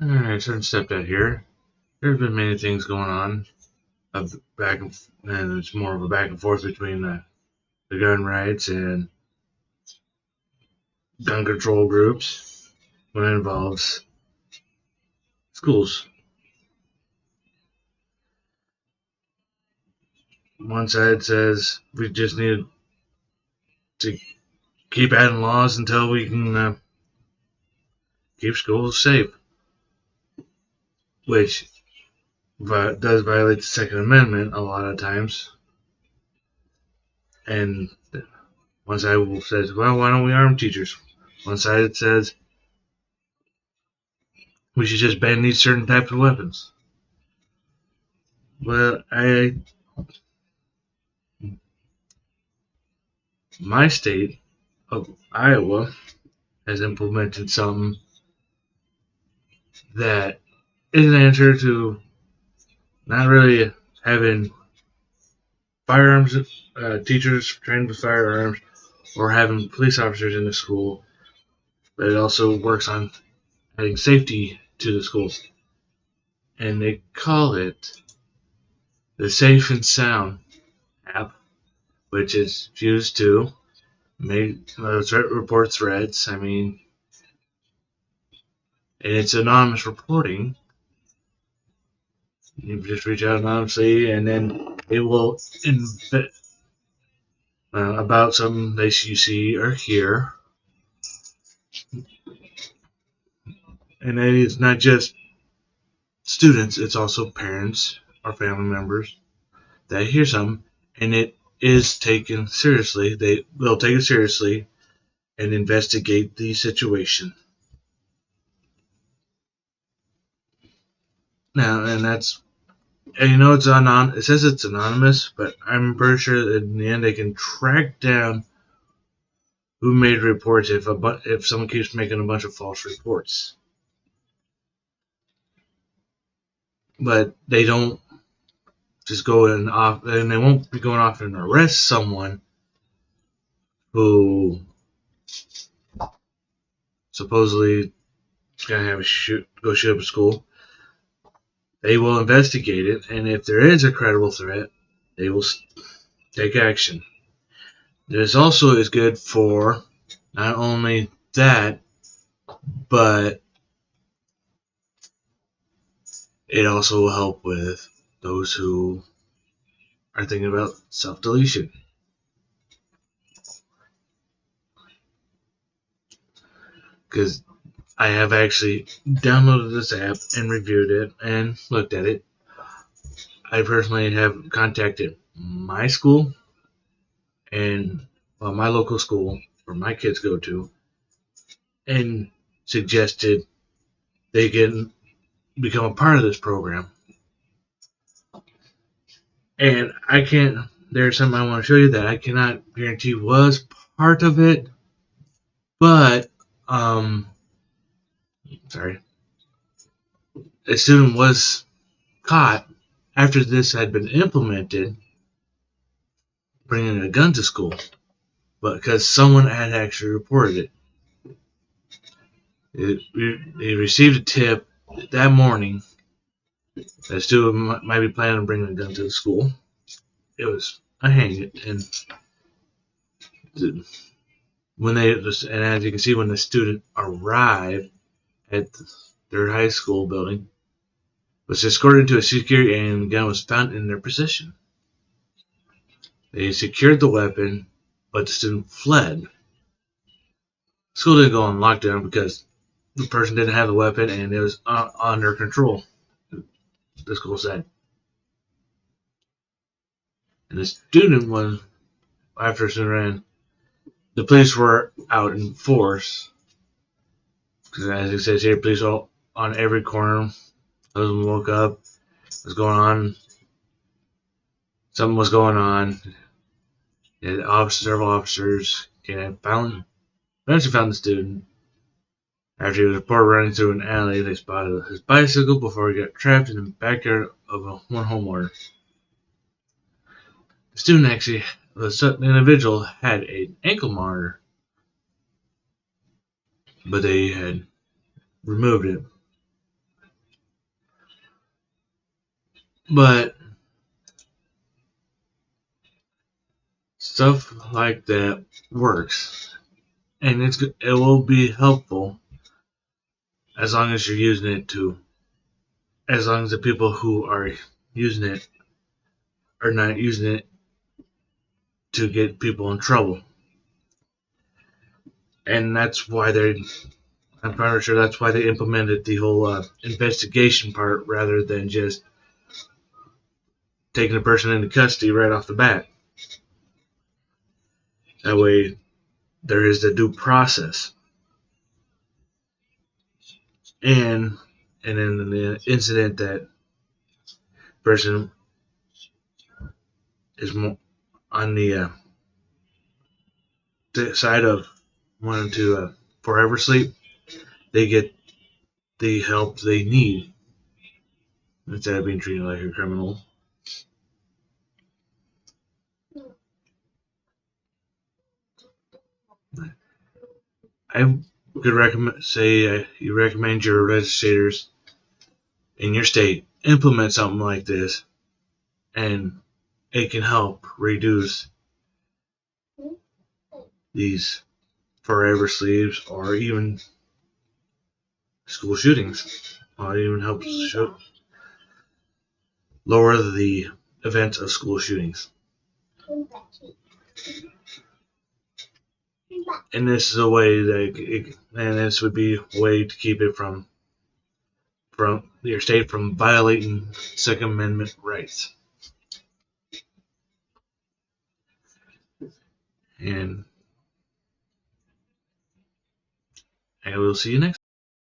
Alright, certain stepdad here. There's been many things going on of back and it's more of a back and forth between the gun rights and gun control groups when it involves schools. One side says we just need to keep adding laws until we can keep schools safe, which does violate the Second Amendment a lot of times. And one side says, well, why don't we arm teachers? One side says we should just ban these certain types of weapons. Well, my state of Iowa has implemented something that is an answer to not really having firearms teachers trained with firearms or having police officers in the school, but it also works on adding safety to the schools. And they call it the Safe and Sound app, which is used to make report threats. I mean, and it's anonymous reporting. You just reach out anonymously, and then it will about something that you see or hear. And then it's not just students; it's also parents or family members that hear something, and it is taken seriously. They will take it seriously and investigate the situation. Now, and that's and it says it's anonymous, but I'm pretty sure that in the end they can track down who made reports if someone keeps making a bunch of false reports. But they don't just go off, and they won't be going off and arrest someone who supposedly is going to have go shoot up a school. They will investigate it, and if there is a credible threat, they will take action. This also is good for not only that, but it also will help with those who are thinking about self-deletion. Because I have actually downloaded this app and reviewed it and looked at it. I personally have contacted my school and my local school where my kids go to and suggested they can become a part of this program. And there's something I want to show you that I cannot guarantee was part of it, but, sorry, a student was caught after this had been implemented bringing a gun to school, but because someone had actually reported it. He received a tip that morning that a student might be planning on bringing a gun to the school. It was a hang it, and as you can see, when the student arrived at their high school building, was escorted to a security area and the gun was found in their possession. They secured the weapon, but the student fled. The school didn't go on lockdown because the person didn't have the weapon and it was under control, the school said. And the student was, after the student ran, the police were out in force. Because as it says here, police all on every corner. Husband woke up. What's going on? Something was going on. Several officers eventually found the student. After he was reported running through an alley, they spotted his bicycle before he got trapped in the backyard of one homeowner. The student the individual had an ankle monitor, but they had removed it. But stuff like that works, and it will be helpful as long as you're using it to, as long as the people who are using it are not using it to get people in trouble. And that's why I'm pretty sure that's why they implemented the whole investigation part rather than just taking a person into custody right off the bat. That way, there is the due process. And in the incident that person is on the side of wanting to forever sleep, they get the help they need instead of being treated like a criminal. I could recommend say you recommend your legislators in your state implement something like this, and it can help reduce these forever sleeps or even school shootings. Or even helps lower the events of school shootings. And this is a way and this would be a way to keep it from your state from violating Second Amendment rights. And I will see you next.